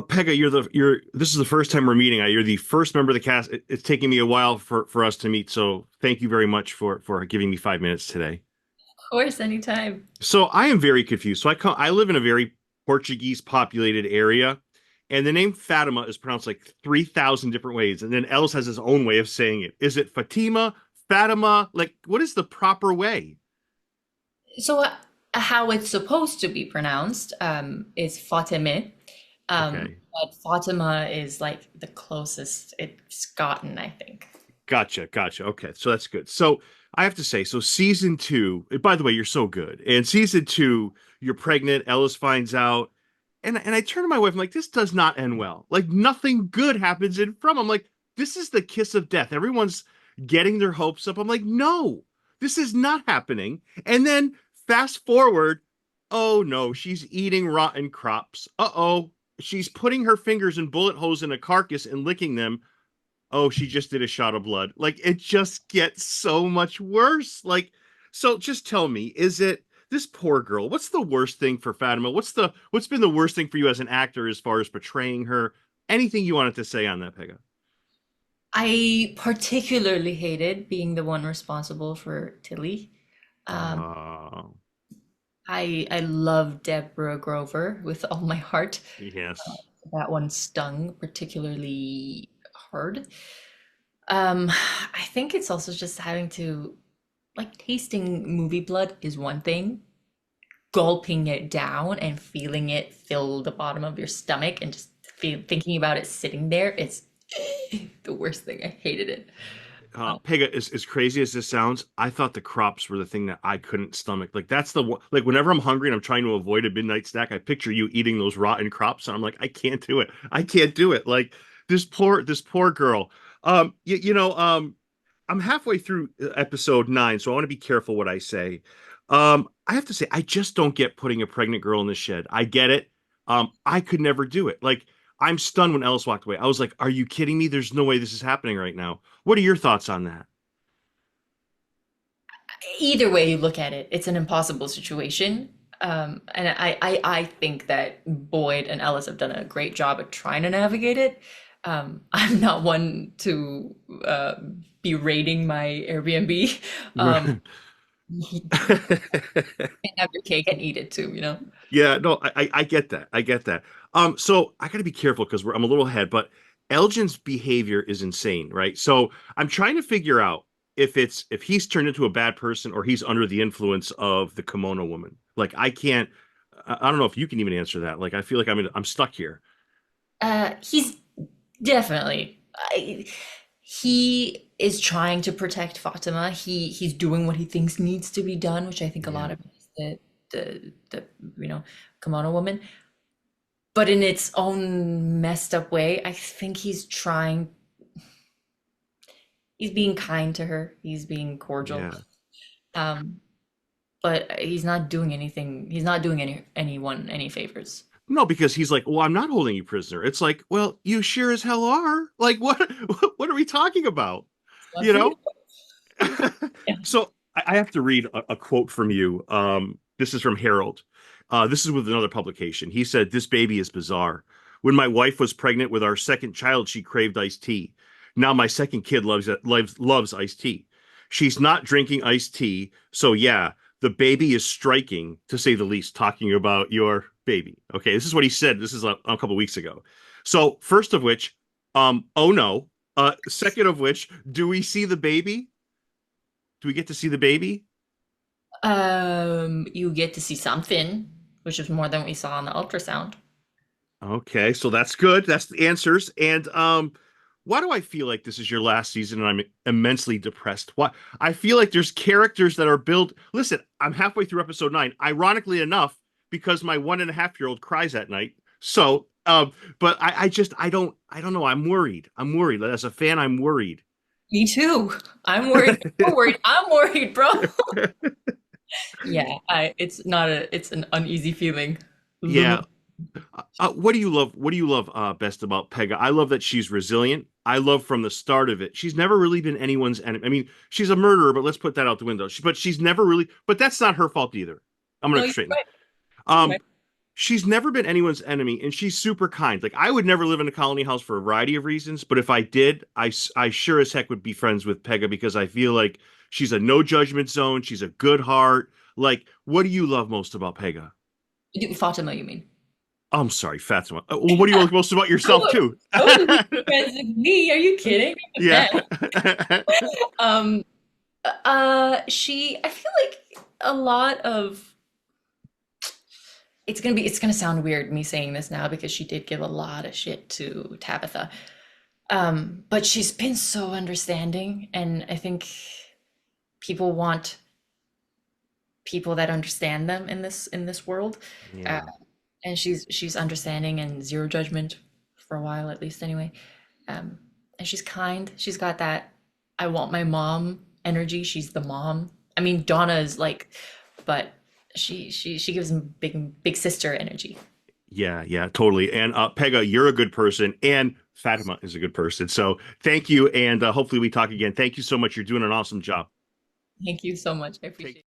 Pegah, this is the first time we're meeting. You're the first member of the cast. It's taking me a while for us to meet, so thank you very much for giving me 5 minutes today. Of course, anytime. So I am very confused. I live in a very Portuguese populated area, and the name Fatima is pronounced like 3,000 different ways, and then Els has his own way of saying it. Is it Fatima, Fatima? Like, what is the proper way? So, how it's supposed to be pronounced is Fatime, Okay, but Fatima is like the closest it's gotten, I think. gotcha. Okay, so that's good. So I have to say, so season two. By the way, you're so good. And season two, you're pregnant. Ellis finds out. And I turn to my wife, I'm like, this does not end well. Like nothing good happens in from. I'm like, this is the kiss of death. Everyone's getting their hopes up. I'm like, no, this is not happening. And then fast forward, oh no, she's eating rotten crops. Uh-oh. She's putting her fingers in bullet holes in a carcass and licking them. Oh, she just did a shot of blood. Like it just gets so much worse. Like, so just tell me, is it this poor girl? What's the worst thing for Fatima? What's been the worst thing for you as an actor as far as portraying her? Anything you wanted to say on that, Pegah? I particularly hated being the one responsible for Tilly. Um, Uh, I love Deborah Grover with all my heart. yes. That one stung particularly hard. I think it's also just having to like tasting movie blood is one thing. Gulping it down and feeling it fill the bottom of your stomach and just thinking about it sitting there, it's the worst thing. I hated it. Um, Pega, as crazy as this sounds, I thought the crops were the thing that I couldn't stomach. Like that's the one, like whenever I'm hungry and I'm trying to avoid a midnight snack, I picture you eating those rotten crops, and I'm like, I can't do it. I can't do it. Like this poor girl. I'm halfway through episode 9, so I want to be careful what I say. I have to say, I just don't get putting a pregnant girl in the shed. I get it. I could never do it. Like I'm stunned when Ellis walked away. I was like, are you kidding me? There's no way this is happening right now. What are your thoughts on that? Either way you look at it, it's an impossible situation. And I think that Boyd and Ellis have done a great job at trying to navigate it. I'm not one to be rating my Airbnb. Um, you can have your cake and eat it too, you know? Yeah, no, I get that. I get that. So I got to be careful because I'm a little ahead, but Elgin's behavior is insane, right? So I'm trying to figure out if he's turned into a bad person or he's under the influence of the kimono woman. Like I can't. I don't know if you can even answer that. Like I feel like I'm stuck here. He's definitely. He is trying to protect Fatima. He's doing what he thinks needs to be done, which I think a lot Yeah. of it is the you know kimono woman. But in its own messed up way, I think he's being kind to her. He's being cordial. Yeah. Um, but he's not doing anything. He's not doing anyone any favors. No, because he's like, well, I'm not holding you prisoner. It's like, well, you sure as hell are. Like, what? What are we talking about? Not You for you. know? Yeah. So I have to read a quote from you. This is from Harold. This is with another publication. He said, "This baby is bizarre. When my wife was pregnant with our second child, she craved iced tea. Now my second kid loves iced tea. She's not drinking iced tea, so yeah, the baby is striking, to say the least, talking about your baby." Okay, this is what he said. This is a couple weeks ago. So first of which, oh no. Second of which, do we see the baby? Do we get to see the baby? You get to see something, which is more than we saw on the ultrasound. Okay, so that's good. That's the answers. And why do I feel like this is your last season and I'm immensely depressed? Why I feel like there's characters that are built. Listen, I'm halfway through episode 9, ironically enough, because my 1.5-year-old cries at night. So but I don't know. I'm worried. I'm worried. As a fan, I'm worried. Me too. I'm worried. You're worried. I'm worried, bro. Yeah, it's not it's an uneasy feeling. Yeah. Limit. What do you love? What do you love best about Pegga? I love that she's resilient. I love from the start of it. She's never really been anyone's enemy. I mean, she's a murderer, but let's put that out the window. But she's never really. But that's not her fault either. I'm No, gonna you're straighten right. that. You're Um, right. she's never been anyone's enemy, and she's super kind. Like, I would never live in a colony house for a variety of reasons, but if I did, I sure as heck would be friends with Pegah because I feel like she's a no judgment zone. She's a good heart. Like, what do you love most about Pegah? Fatima, you mean? I'm sorry, Fatima. Well, what do you like most about yourself too? I would be friends with me. Are you kidding? Yeah. Um, I feel like a lot of it's gonna sound weird me saying this now because she did give a lot of shit to Tabitha. But she's been so understanding, and I think people want people that understand them in this world. Uh, Yeah. and she's understanding and zero judgment for a while at least anyway. Um, and she's kind. She's got that I want my mom energy. She's the mom. I mean, Donna is like, but she gives him big sister energy. Yeah, yeah, totally. And Pegah, you're a good person, and Fatima is a good person. So thank you, and hopefully we talk again. Thank you so much. You're doing an awesome job. Thank you so much. I Take appreciate it.